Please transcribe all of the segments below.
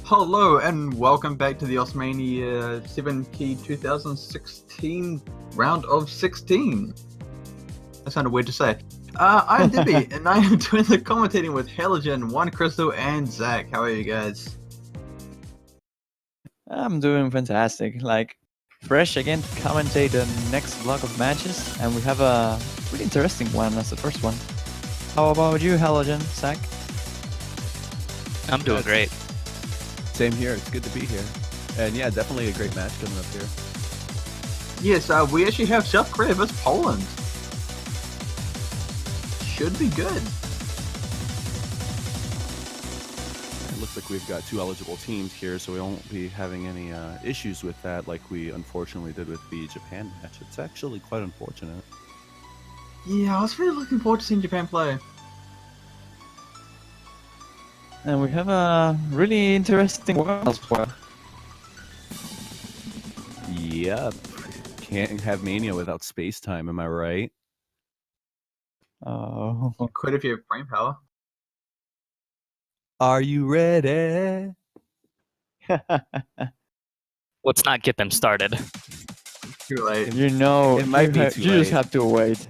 Hello and welcome back to the Mania 7 Key 2016 round of 16. That sounded weird to say. I'm Debbie and I am doing the commentating with Halogen, One Crystal, and Zach. How are you guys? I'm doing fantastic. Fresh again to commentate the next block of matches, and we have a pretty interesting one as the first one. How about you, Halogen, Zach? I'm doing great. Same here. It's good to be here. And yeah, definitely a great match coming up here. Yes, we actually have South Korea vs Poland. Should be good. It looks like we've got two eligible teams here, so we won't be having any issues with that like we unfortunately did with the Japan match. It's actually quite unfortunate. Yeah, I was really looking forward to seeing Japan play. And we have a really interesting one as well. Yep. Can't have Mania without space time, am I right? Oh. You could if you have brain power. Are you ready? Let's not get them started. Too late. You know, It might be too you just late. have to wait.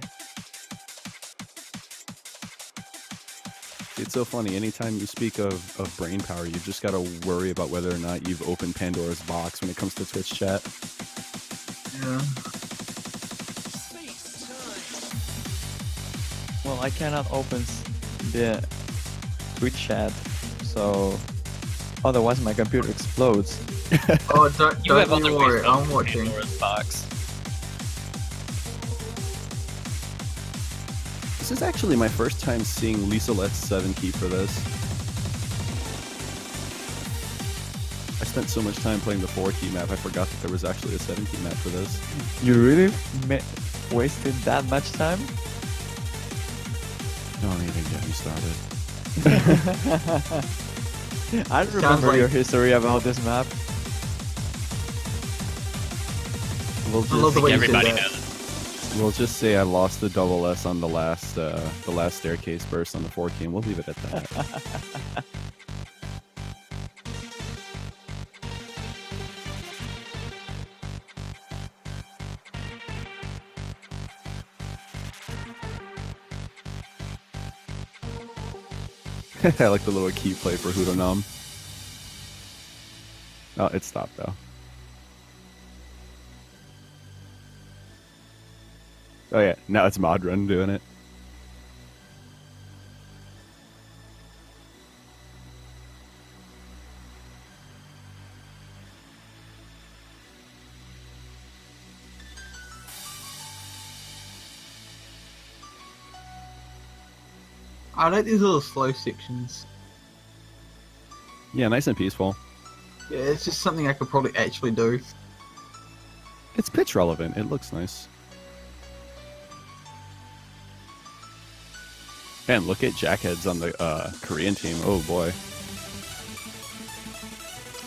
It's so funny. Anytime you speak of brain power, you've just got to worry about whether or not you've opened Pandora's box when it comes to Twitch chat. Yeah. Well, I cannot open the Twitch chat, so otherwise my computer explodes. Oh, don't You have you other worry. ways to I'm open watching. Pandora's box. This is actually my first time seeing Lisa Let's 7 key for this. I spent so much time playing the 4 key map, I forgot that there was actually a 7 key map for this. You really wasted that much time? Don't even get me started. I remember like- your history about this map. We'll I love the just, way you Everybody did that. knows it. we'll just say I lost the double S on the last staircase burst on the 4 key, and we'll leave it at that. I like the little key play for Hudonam. Oh, it stopped though. Oh yeah, now it's Modrun doing it. I like these little slow sections. Yeah, nice and peaceful. Yeah, it's just something I could probably actually do. It's pitch relevant. It looks nice. Man, look at Jackheads on the Korean team. Oh boy.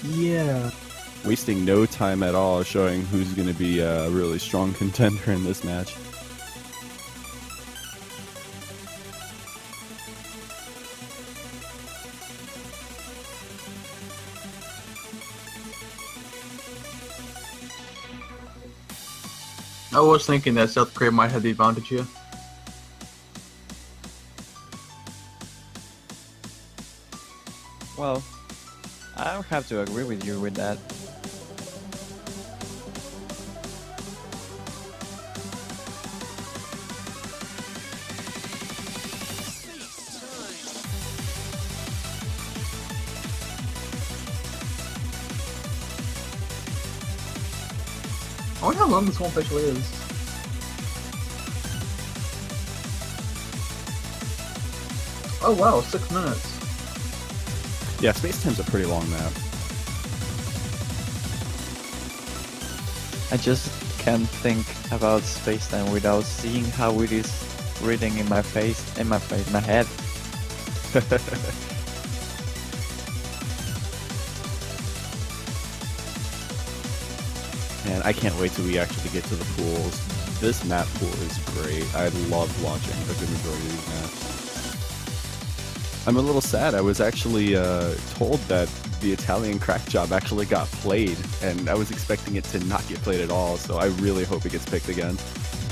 Yeah. Wasting no time at all showing who's going to be a really strong contender in this match. I was thinking that South Korea might have the advantage here. Well, I have to agree with you with that. I wonder how long this one actually is. Oh wow, 6 minutes. Yeah, Space Time's a pretty long map. I just can't think about space-time without seeing how it is reading in my head. And I can't wait till we actually get to the pools. This map pool is great. I loved watching a good majority of these maps. I'm a little sad. I was actually told that the Italian crack job actually got played, and I was expecting it to not get played at all, so I really hope it gets picked again.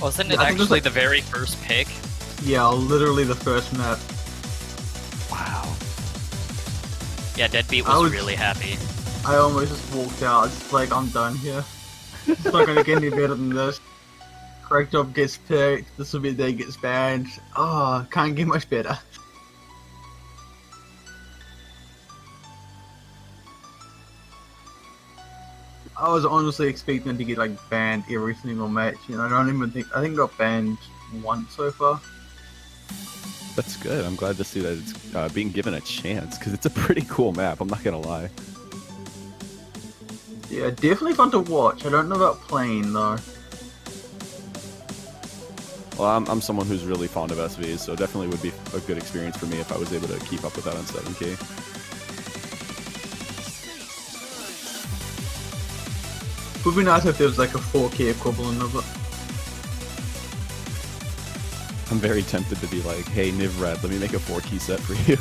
Wasn't Yeah, it I think it was actually like- the very first pick? Yeah, literally the first map. Wow. Yeah, Deadbeat I was was- really happy. I almost just walked out. It's like, I'm done here. It's not gonna get any better than this. Correct job gets picked. This will be the day gets banned. Oh, can't get much better. I was honestly expecting to get like banned every single match. You know, I don't even think. I think it got banned once so far. That's good. I'm glad to see that it's being given a chance, because it's a pretty cool map, I'm not gonna lie. Yeah, definitely fun to watch. I don't know about playing though. Well, I'm someone who's really fond of SVs, so definitely would be a good experience for me if I was able to keep up with that on 7K. Would be nice if there was like a 4K equivalent of it. I'm very tempted to be like, hey, Nivrad, let me make a 4-key set for you.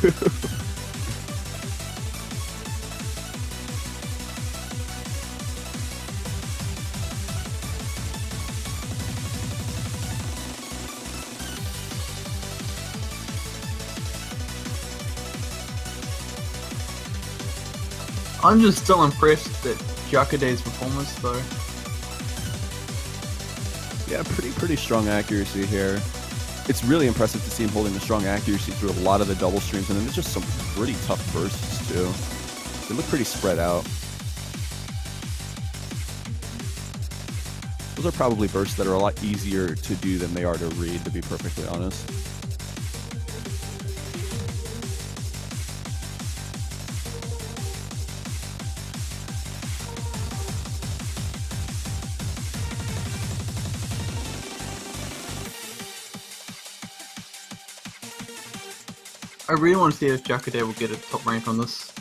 I'm just still impressed at Jakade's performance though. Yeah, pretty strong accuracy here. It's really impressive to see him holding the strong accuracy through a lot of the double streams, and then there's just some pretty tough bursts too. They look pretty spread out. Those are probably bursts that are a lot easier to do than they are to read, to be perfectly honest. I really want to see if Jakade will get a top rank on this.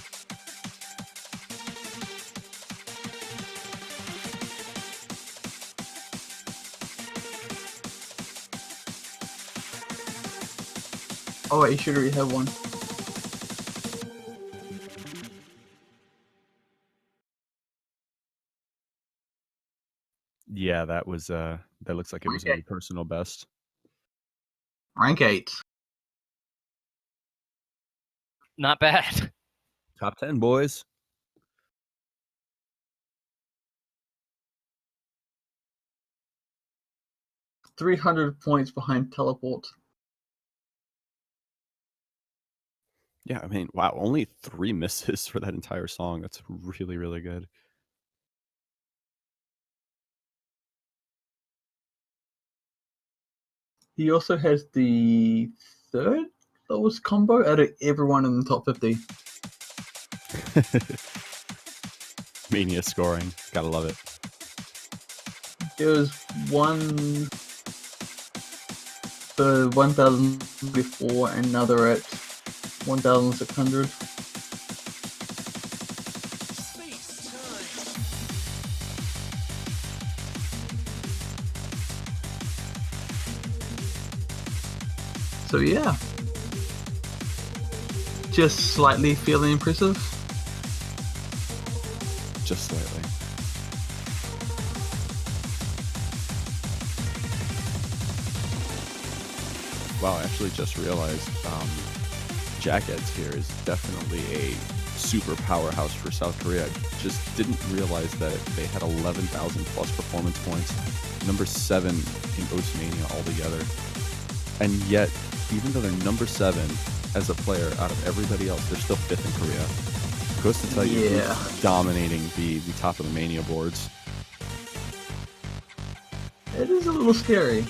Oh wait, you should already have one. Yeah, that was that looks like it was Okay. a personal best. Rank 8. Not bad. Top 10, boys. .300 points behind Teleport. Yeah, I mean, wow, only 3 misses for that entire song. That's really, really good. He also has the third lowest combo out of everyone in the top 50. Mania scoring. Gotta love it. There was one for 1044 and another at 1600. So yeah, just slightly feeling impressive. Just slightly. Wow, I actually just realized Jackets here is definitely a super powerhouse for South Korea. Just didn't realize that they had 11,000 plus performance points. Number 7 in Mania altogether. And yet, even though they're number 7 as a player out of everybody else, they're still 5th in Korea. Goes to tell you Yeah. who's dominating the top of the Mania boards. It is a little scary.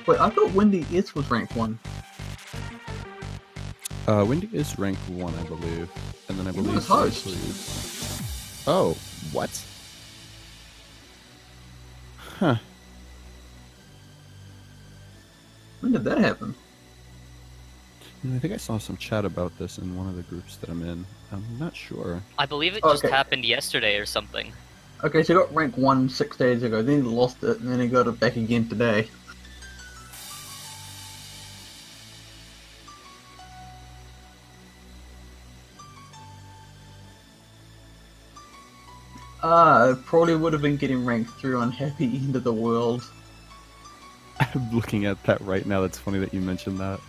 Wait, I thought Wendy S was ranked 1. Wendy is ranked 1, I believe. And then I believe was host. Oh, what? Huh. When did that happen? I think I saw some chat about this in one of the groups that I'm in. I'm not sure. I believe it just Okay. happened yesterday or something. Okay, so he got rank 1 6 days ago, then he lost it, and then he got it back again today. Probably would have been getting ranked 3 on Happy End of the World. I'm looking at that right now. That's funny that you mentioned that.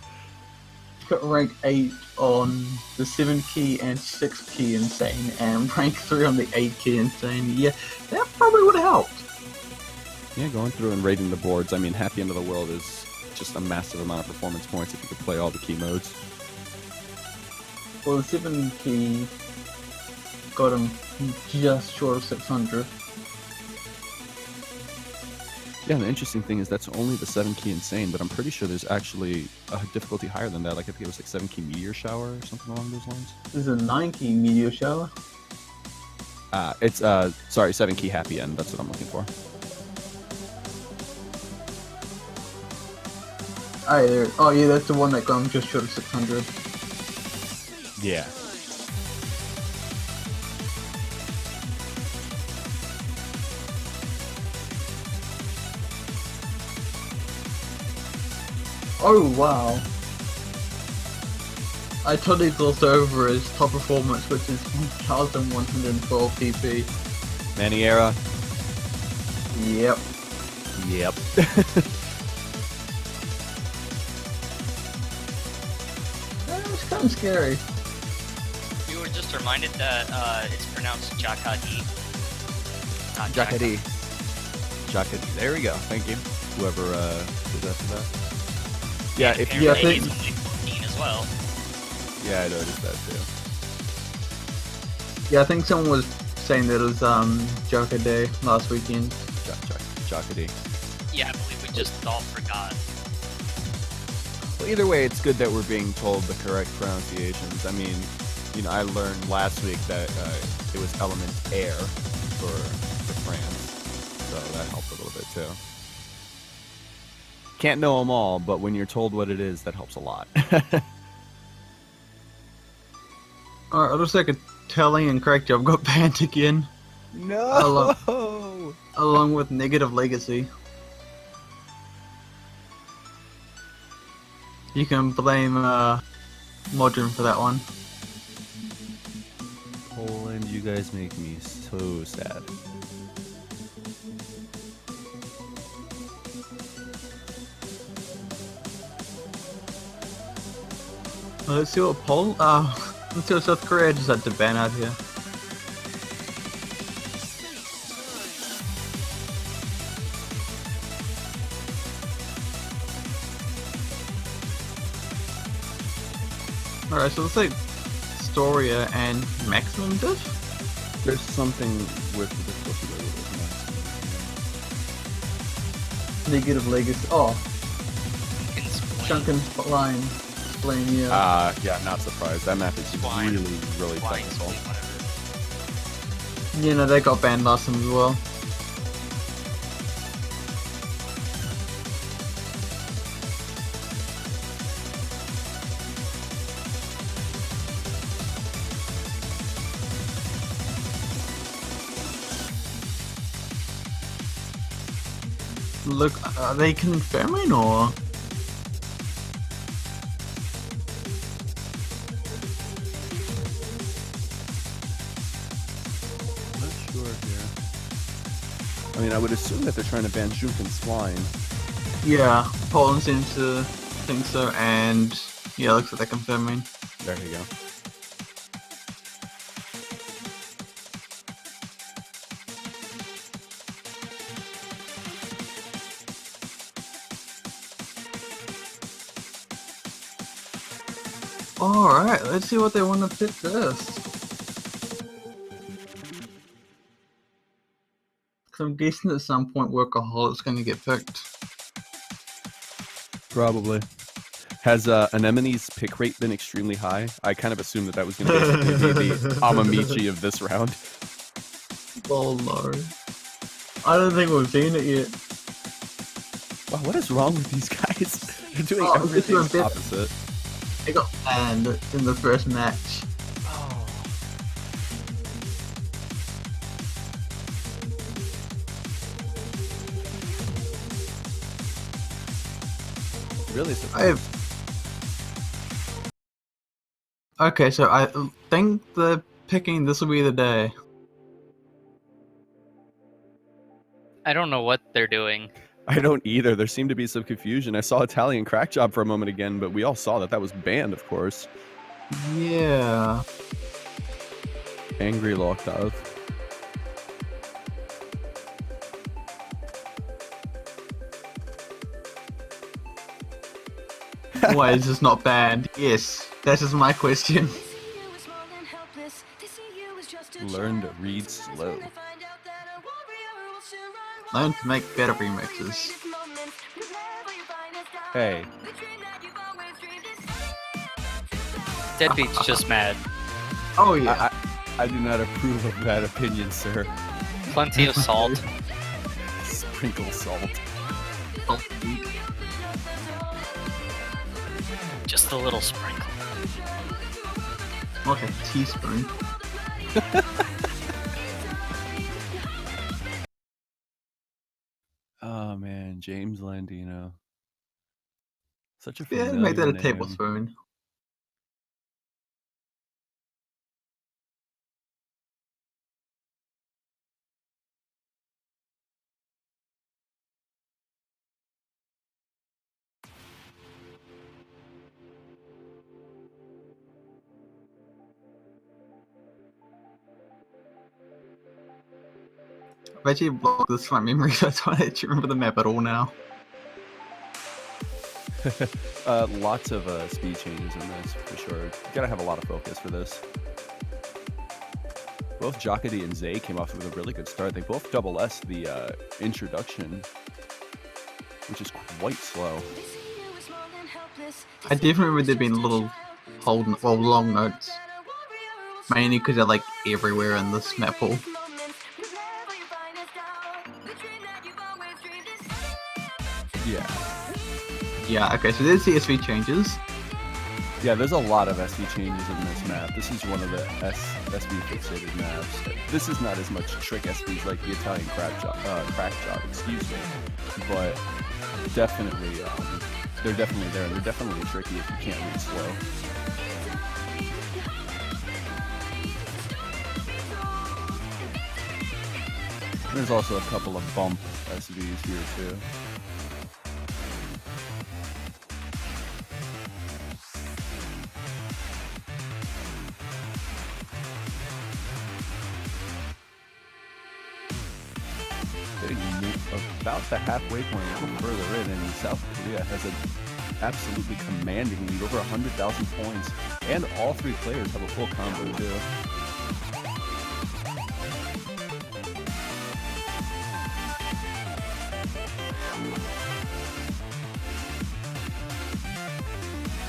Got rank 8 on the 7 key and 6 key Insane, and rank 3 on the 8 key Insane. Yeah, that probably would have helped. Yeah, going through and rating the boards. I mean, Happy End of the World is just a massive amount of performance points if you could play all the key modes. Well, the 7 key got him just short of 600. Yeah, and the interesting thing is that's only the 7 key Insane, but I'm pretty sure there's actually a difficulty higher than that. Like I think it was like 7 key Meteor Shower or something along those lines. This is a 9 key Meteor Shower. It's sorry, 7 key Happy End. That's what I'm looking for. Oh yeah, that's the one that got him just short of 600. Yeah. Oh wow. I totally glossed over his top performance, which is 1112 PP. Mania. Yep. Yep. That was kind of scary. You were just reminded that it's pronounced Jakadi. Not Jakadi. Jakadi. There we go. Thank you. Whoever was after that. Yeah, if you Yeah, I apparently think- he's only 14 as well. Yeah, I noticed that too. Yeah, I think someone was saying that it was Joker Day last weekend. Jakadi. Yeah, I believe we just all forgot. Well, either way, it's good that we're being told the correct pronunciations. I mean, you know, I learned last week that it was element air for France, so that helped a little bit too. Can't know them all, but when you're told what it is, that helps a lot. Alright, I'll just take a tally and correct you. I've got banned again, No. along with Negative Legacy. You can blame Modern for that one. Poland, you guys make me so sad. Let's see what let's see what South Korea just had to ban out here. Alright, so let's say Storia and Maximum Diff? There's something with the difficulty Negative Legacy. Oh, You can explain. Chunkin' Line. Explain, yeah. Yeah, not surprised. That map is Fine. really Fine, technical. whatever. You know, they got banned last time as well. Look, are they confirming or? Not sure here. I mean, I would assume that they're trying to ban Junkin Swine. Yeah, Poland seems to think so, and yeah, looks like they're confirming. There you go. Alright, let's see what they want to pick this. Cause I'm guessing at some point Workaholic's gonna get picked. Probably. Has Anemone's pick rate been extremely high? I kind of assumed that was going to basically be the Amamichi of this round. Oh no. I don't think we've seen it yet. Wow, what is wrong with these guys? They're doing Oh, everything this one bit- opposite. They got banned in the first match. Really surprised. Okay, so I think they're picking this will be the day. I don't know what they're doing. I don't either. There seemed to be some confusion. I saw Italian crack job for a moment again, but we all saw that was banned, of course. Yeah. Angry locked out. Why is this not banned? Yes, that is my question. Learn to read slow. Learn to make better remixes. Hey, Deadbeat's just mad. Oh yeah. I do not approve of that opinion, sir. Plenty of salt. Sprinkle salt. Just a little sprinkle. Like a teaspoon. Oh man, James Landino. Such a Yeah, familiar make that a name. tablespoon. I've actually blocked this from my memory, so I don't actually remember the map at all now. Lots of speed changes in this, for sure. You gotta have a lot of focus for this. Both Jockety and Zay came off with a really good start. They both double S the introduction, which is quite slow. I definitely remember there being little long notes. Mainly because they're like everywhere in this map pool. Yeah. Yeah, okay, so there's the SV changes. Yeah, there's a lot of SV changes in this map. This is one of the SV fixated maps. This is not as much trick SVs like the Italian crack job, excuse me. But definitely, they're definitely there, and they're definitely tricky if you can't read slow. There's also a couple of bump SVs here too. About the halfway point, a little further in, and South Korea has an absolutely commanding lead, over 100,000 points, and all three players have a full combo too.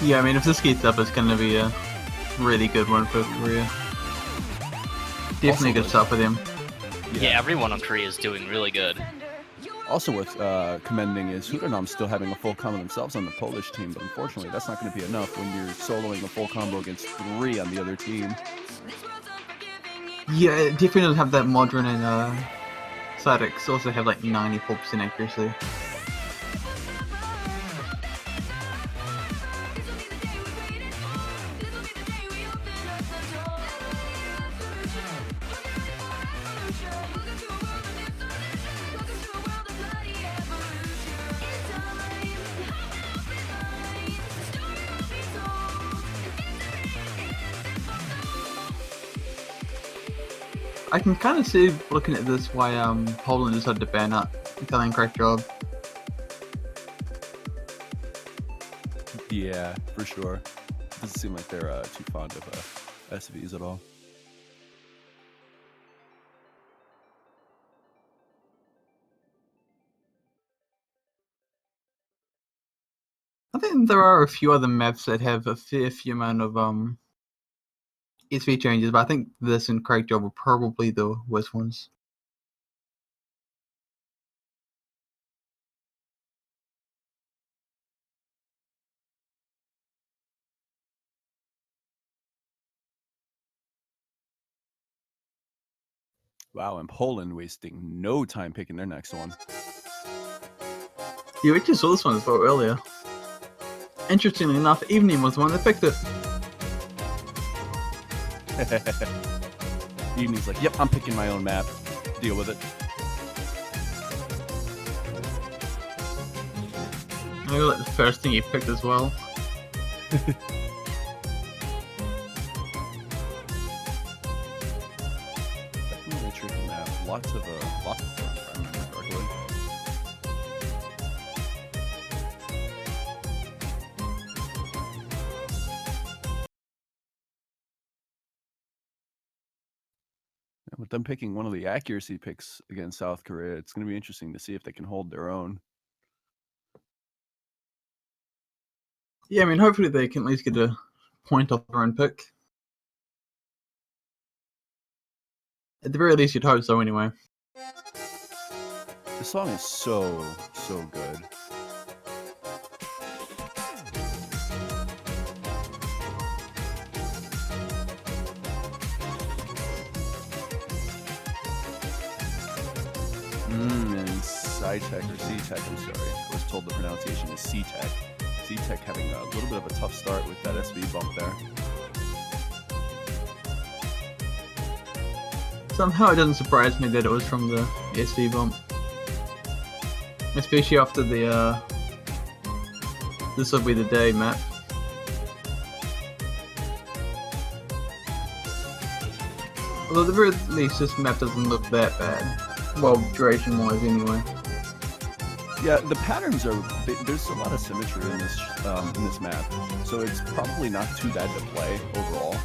Yeah, I mean, if this keeps up, it's going to be a really good one for Korea. Definitely a good start for them. Yeah, everyone on Korea is doing really good. Also worth commending is Hudanam still having a full combo themselves on the Polish team, but unfortunately that's not going to be enough when you're soloing a full combo against 3 on the other team. Yeah, it definitely doesn't have that modern and Cydex also have like 94% accuracy. I can kind of see, looking at this, why Poland decided to ban out Italian crack job. Yeah, for sure. Doesn't seem like they're too fond of SVs at all. I think there are a few other maps that have a fair few amount of SV changes, but I think this and crack job are probably the worst ones. Wow, and Poland wasting no time picking their next one. Yeah, we just saw this one as well earlier. Interestingly enough, Evening was the one that picked it. Evening's like, yep, I'm picking my own map. Deal with it. I like the first thing you picked as well. Definitely a tricky map. Lots of fun, if I remember correctly. And with them picking one of the accuracy picks against South Korea, it's going to be interesting to see if they can hold their own. Yeah, I mean, hopefully they can at least get a point off their own pick. At the very least, you'd hope so anyway. The song is so good. And Sci-Tech or C-Tech, I'm sorry. I was told the pronunciation is C-Tech. C-Tech having a little bit of a tough start with that SV bump there. Somehow it doesn't surprise me that it was from the SV bump. Especially after the, This Will Be the Day map. Although at the very least this map doesn't look that bad. Well, duration-wise anyway. Yeah, the patterns are. There's a lot of symmetry in this map, so it's probably not too bad to play overall.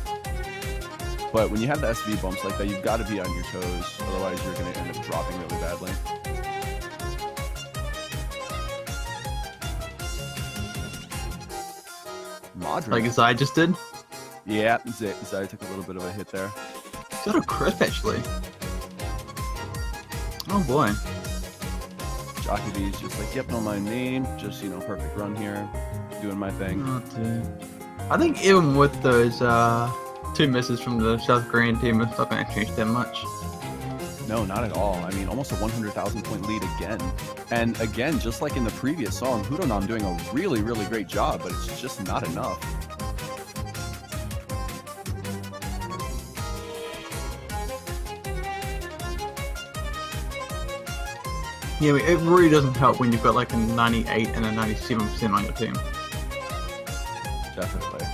But when you have the SV bumps like that, you've got to be on your toes, otherwise you're going to end up dropping really badly. Modern. Like Zai just did? Yeah, Zai took a little bit of a hit there. Is that a crisp actually? Oh boy. Jockey's just like, yep, don't mind me. Just, perfect run here. Doing my thing. Oh, dude. I think even with those two misses from the South Korean team, it's not going to change that much. No, not at all. I mean, almost a 100,000 point lead again. And again, just like in the previous song, Hudonam doing a really, really great job, but it's just not enough. Yeah, I mean, it really doesn't help when you've got like a 98 and a 97% on your team. Definitely.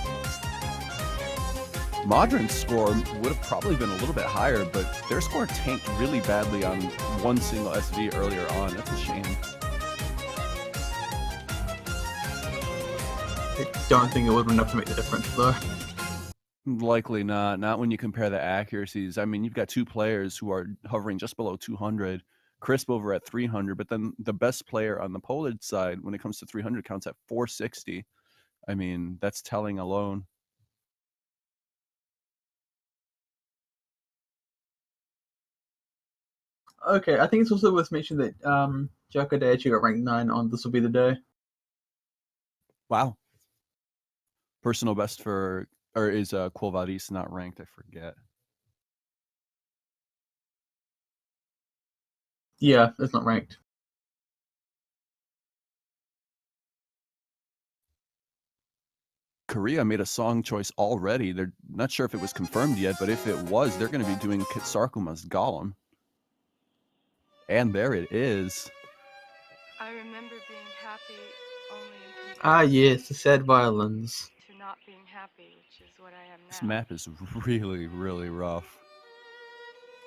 Modern's score would have probably been a little bit higher, but their score tanked really badly on one single SV earlier on. That's a shame. I don't think it would have been enough to make the difference, though. Likely not. Not when you compare the accuracies. I mean, you've got two players who are hovering just below 200. Crisp over at 300, but then the best player on the Polish side, when it comes to 300, counts at 460. I mean, that's telling alone. Okay, I think it's also worth mentioning that Jaka actually got ranked 9 on This Will Be the Day. Wow. Personal best for, or is Quo Vadis not ranked? I forget. Yeah, it's not ranked. Korea made a song choice already. They're not sure if it was confirmed yet, but if it was, they're going to be doing Kitsarkuma's Golem. And there it is. I remember being happy only in Ah, yes, the sad violins. to not being happy, which is what I am now. This map is really, really rough.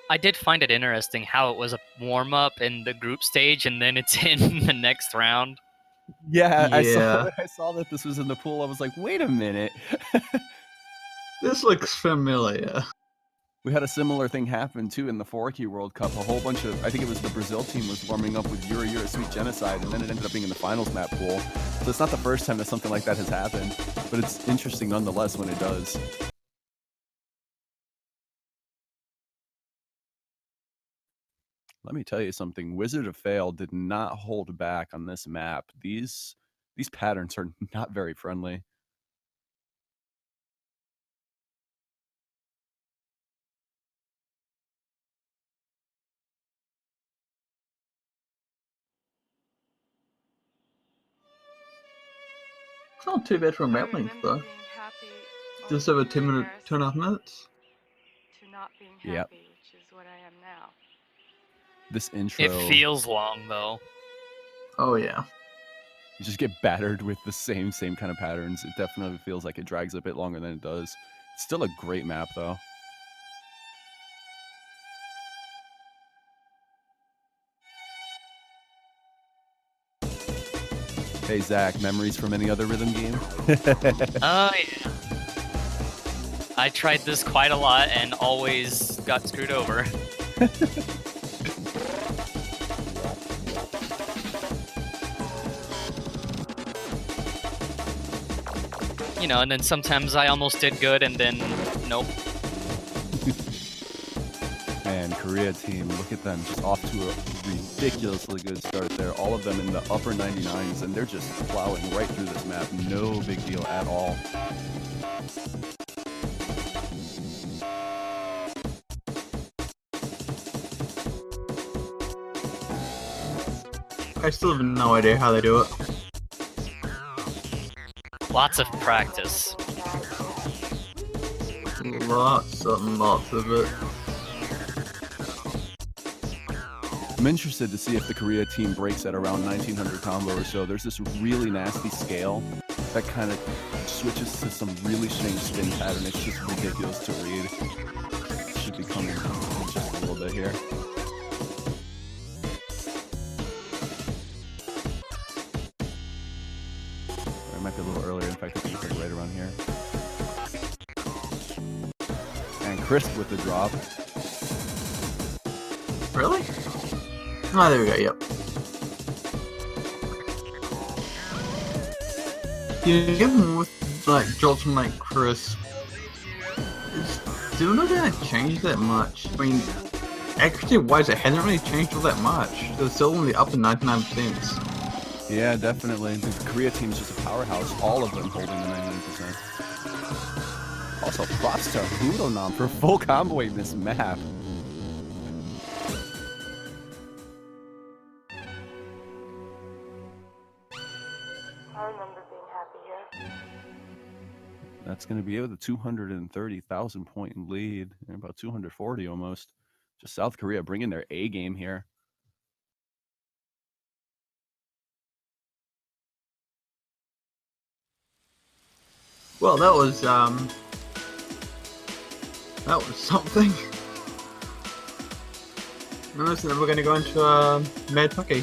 I did find it interesting how it was a warm-up in the group stage and then it's in the next round. Yeah, Yeah. I saw that this was in the pool. I was like, wait a minute. This looks familiar. We had a similar thing happen too in the 4Q World Cup. A whole bunch of, I think it was the Brazil team was warming up with Yura Yura Sweet Genocide, and then it ended up being in the finals map pool. So it's not the first time that something like that has happened, but it's interesting nonetheless when it does. Let me tell you something. Wizard of Fail did not hold back on this map. These patterns are not very friendly. It's not too bad for a I map length, remember though. being happy Just only over 2.5 minutes. to not being Yep. happy, which is what I am now. This intro. It feels long though. Oh, yeah. You just get battered with the same kind of patterns. It definitely feels like it drags a bit longer than it does. It's still a great map, though. Hey, Zach, memories from any other rhythm game? Oh, yeah. I tried this quite a lot and always got screwed over. You know, and then sometimes I almost did good and then nope. And Korea team, look at them, just off to a ridiculously good start there. All of them in the upper 99s, and they're just plowing right through this map. No big deal at all. I still have no idea how they do it. Lots of practice. Lots and lots of it. I'm interested to see if the Korea team breaks at around 1900 combo or so. There's this really nasty scale that kind of switches to some really strange spin pattern. It's just ridiculous to read. Should be coming in just a little bit here. It might be a little earlier. In fact, I think it's like right around here. And Crisp with the drop. Really? Oh, there we go, yep. Yeah, even with, like, drops from, like, Chris, it's still not gonna change that much. I mean, accuracy-wise, it hasn't really changed all that much. They're still in the upper 99%. Yeah, definitely. The Korea team's just a powerhouse. All of them holding the 99%. Also, props to Hudonam for full comboing this map. I remember being happy here. That's going to be with a 230,000 point lead, and about 240 almost. Just South Korea bringing their A game here. Well, that was something. Now we're gonna go into Mad Hockey.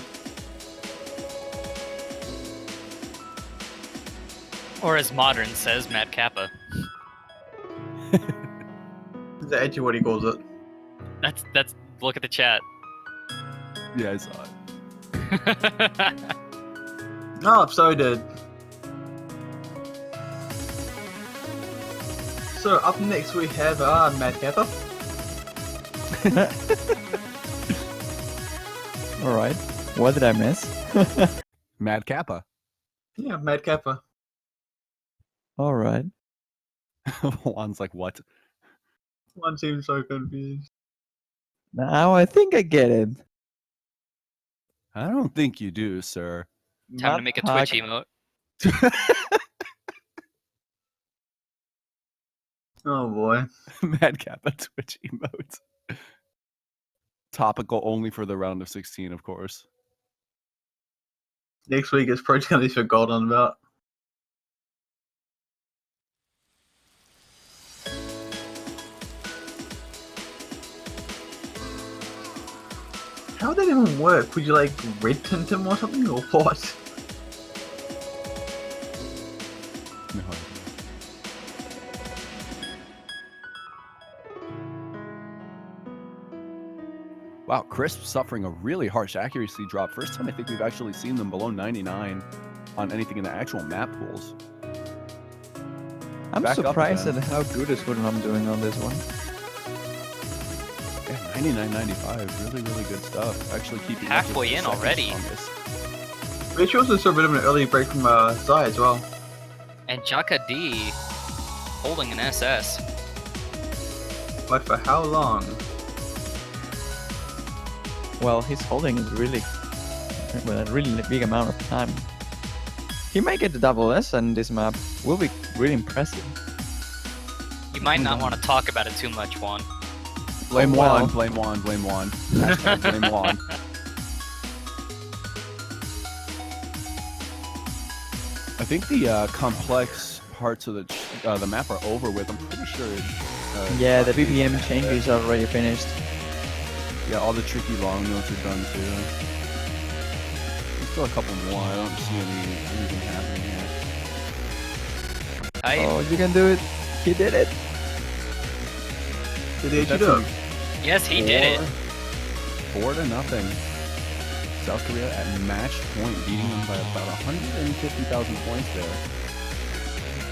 Or as Modern says, Mad Kappa. Is that actually what he calls it? That's look at the chat. Yeah, I saw it. Oh, so he did. So up next we have Mad Kappa. All right. What did I miss? Mad Kappa. Yeah, Mad Kappa. All right. Juan's like, what? One seems so confused. Now I think I get it. I don't think you do, sir. Time to make a Twitch emote. Oh boy. Mad Kappa Twitch emote. Topical only for the round of 16, of course. Next week is probably gonna be forgotten about. How would that even work? Would you like red tint him or something, or what? No. Wow, Crisp suffering a really harsh accuracy drop. First time I think we've actually seen them below 99 on anything in the actual map pools. I'm Back up surprised again. at how good is Hudonam doing on this one. Yeah, 99.95, really, really good stuff. Actually keeping Halfway in already. But she also saw a bit of an early break from Zai as well. And Jaka D holding an SS. But for how long? Well, he's holding it really, well, a really big amount of time. He might get the double S, and this map will be really impressive. You might not want to talk about it too much, Juan. Blame Oh, wow. Juan, blame Juan, blame Juan. Hashtag blame Juan. think the complex parts of the map are over with. I'm pretty sure. Yeah, the BPM changes are already finished. Yeah, all the tricky long notes are done too. There's still a couple more. I don't see anything happening here. Oh, you can do it. He did it. Did they actually do it? Yes, he did it. 4-0. South Korea at match point, beating them by about 150,000 points there.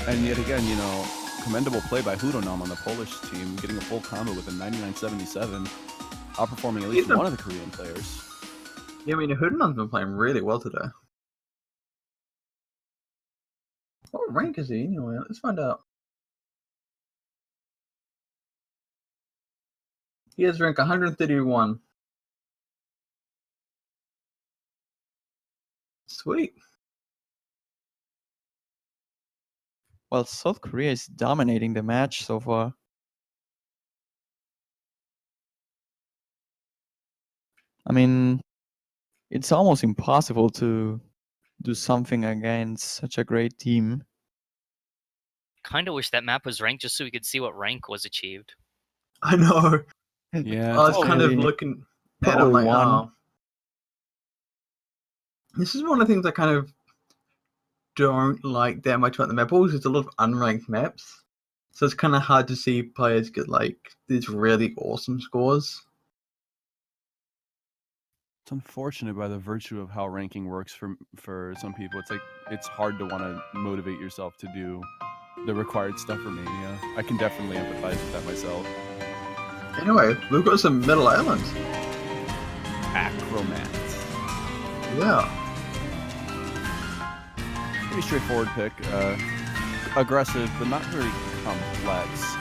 And yet again, you know, commendable play by Hudonam on the Polish team, getting a full combo with a 99.77, outperforming at least one of the Korean players. Yeah, I mean, Hoodenon's been playing really well today. What rank is he anyway? Let's find out. He has rank 131. Sweet. Well, South Korea is dominating the match so far. I mean, it's almost impossible to do something against such a great team. Kind of wish that map was ranked just so we could see what rank was achieved. I know. Yeah, I was kind of probably- looking at it probably like, one. oh. This is one of the things I kind of don't like that much about the map. Also, it's a lot of unranked maps. So it's kind of hard to see players get like these really awesome scores. it's unfortunate by the virtue of how ranking works for some people. It's like it's hard to want to motivate yourself to do the required stuff for Mania. I can definitely empathize with that myself. Anyway, we've got some Middle Islands. Acromats. Yeah. Pretty straightforward pick. Aggressive, but not very complex.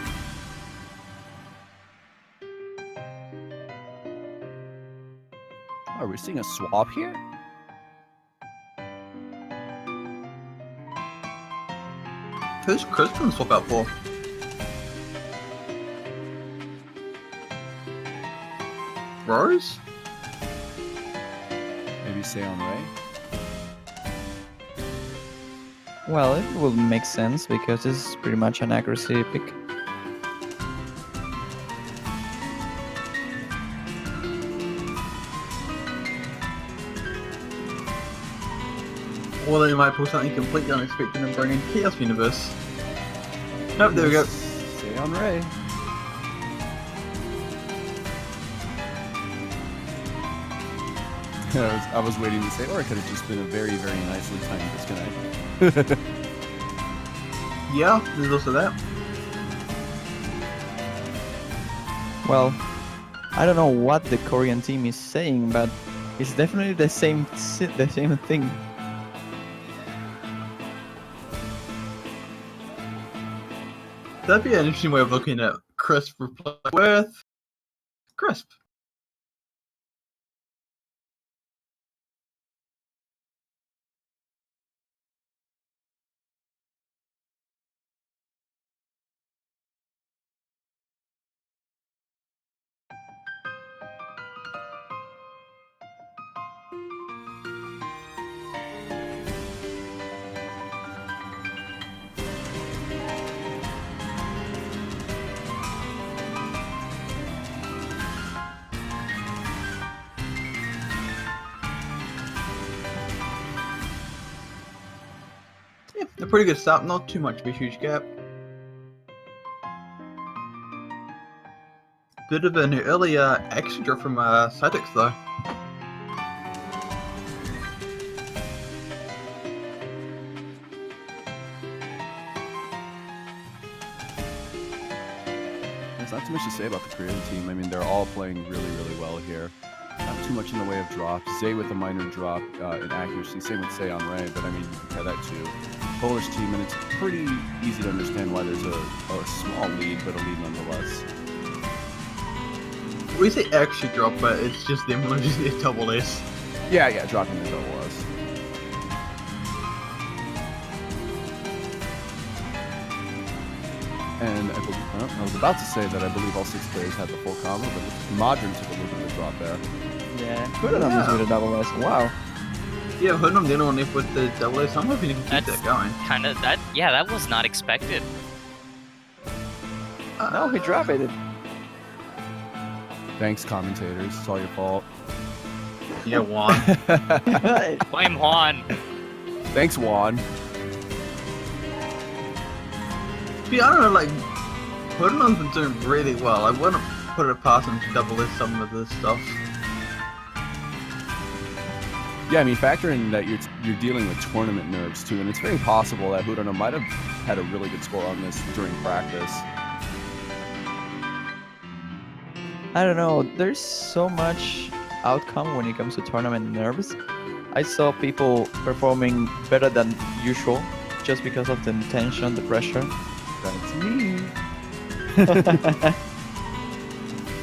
Are we seeing a swap here? Who's Chris gonna swap out for? Rose? Maybe Seon Ray? Well, it will make sense because this is pretty much an accuracy pick. Or they might pull something completely unexpected and bring in Chaos Universe. Nope, there we go. Seon Ray. I was waiting to say, or it could have just been a very, very nicely timed disconnect. Yeah, there's also that. Well, I don't know what the Korean team is saying, but it's definitely the same thing. That'd be an interesting way of looking at Crisp with Crisp. Yeah, a pretty good start, not too much of a huge gap. Bit of an early action drop from Cytex though. There's not too much to say about the Korean team. I mean, they're all playing really, really well here. Not too much in the way of drops. Zay with a minor drop in accuracy. Same with Seon Ray, but I mean, you compare that to Polish team, and it's pretty easy to understand why there's a small lead, but a lead nonetheless. We say actually drop, but it's just them losing their double S. Yeah, dropping the double S. And I was about to say that I believe all 6 players had the full combo, but Modern took a little bit of a drop there. Yeah, Hudonam is with a double S. Wow. Yeah, Hoodlum did on left with the double S. I'm hoping he can keep That's that going. kind of that. Yeah, that was not expected. No, he dropped it. Thanks, commentators. It's all your fault. Yeah, Juan. Blame Juan. Thanks, Juan. See, I don't know, like, Hoodlum's been doing really well. I wouldn't put it past him to double S some of this stuff. Yeah, I mean, factor in that you're dealing with tournament nerves too, and it's very possible that Hudano might have had a really good score on this during practice. I don't know. There's so much outcome when it comes to tournament nerves. I saw people performing better than usual just because of the tension, the pressure. That's me.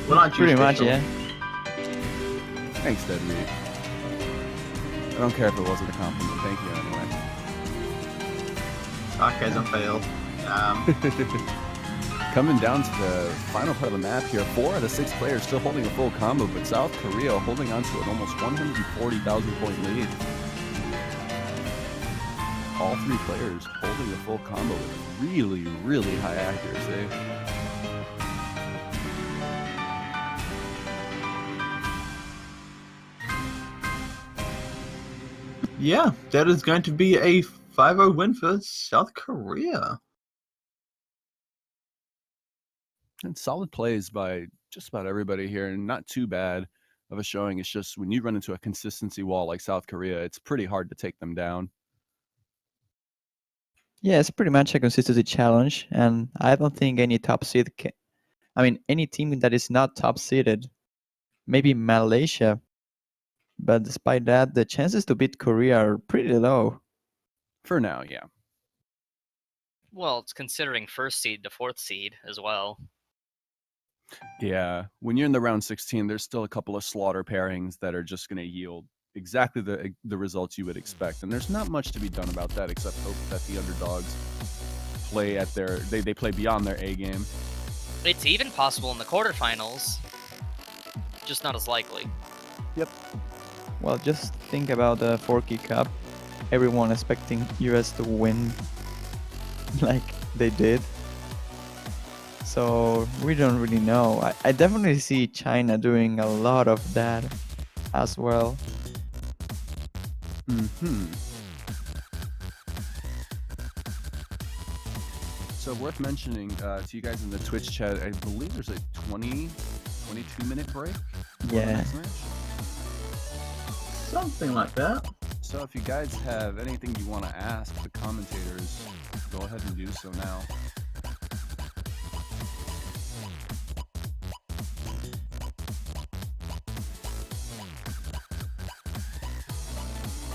Well, aren't you Pretty much, special? yeah. Thanks, Deadmeat. I don't care if it wasn't a compliment. Thank you anyway. Sarcasm failed. Coming down to the final part of the map here, 4 out of 6 players still holding a full combo, but South Korea holding on to an almost 140,000 point lead. All 3 players holding a full combo with really, really high accuracy. Yeah, that is going to be a 5-0 win for South Korea. And solid plays by just about everybody here, and not too bad of a showing. It's just when you run into a consistency wall like South Korea, it's pretty hard to take them down. Yeah, it's pretty much a consistency challenge, and I don't think any top seed any team that is not top seeded, maybe Malaysia, but despite that, the chances to beat Korea are pretty low. For now, yeah. Well, it's considering first seed to fourth seed as well. Yeah, when you're in the round 16, there's still a couple of slaughter pairings that are just going to yield exactly the results you would expect, and there's not much to be done about that except hope that the underdogs play at they play beyond their A game. It's even possible in the quarterfinals, just not as likely. Yep. Well, just think about the 4K Cup. Everyone expecting US to win like they did. So we don't really know. I definitely see China doing a lot of that as well. So worth mentioning to you guys in the Twitch chat, I believe there's a 22-minute break for the Yeah. next match. Something like that. So if you guys have anything you want to ask the commentators, go ahead and do so now.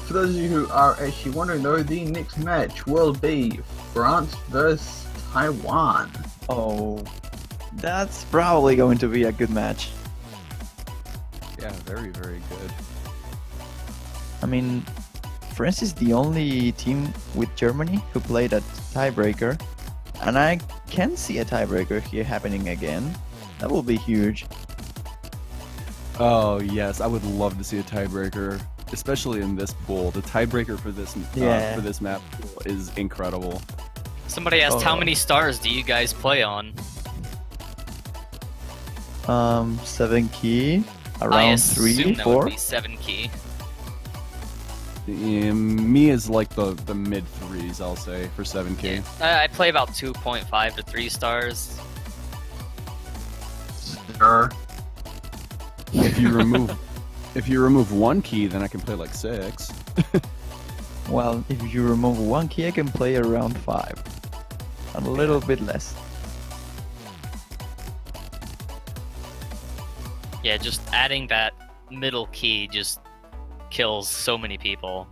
For those of you who are actually wondering though, the next match will be France versus Taiwan. Oh, that's probably going to be a good match. Yeah, very, very good. I mean, France is the only team with Germany who played a tiebreaker, and I can see a tiebreaker here happening again. That will be huge. Oh yes, I would love to see a tiebreaker, especially in this pool. The tiebreaker for this for this map pool is incredible. Somebody asked, how many stars do you guys play on? 7 key, I around assume 3, that 4. would be 7 key. Me is like the mid 3s, I'll say, for 7K. I play about 2.5 to 3 stars. Sure. If you remove 1 key, then I can play like 6. Well, if you remove 1 key, I can play around 5. A little bit less. Yeah, just adding that middle key just kills so many people.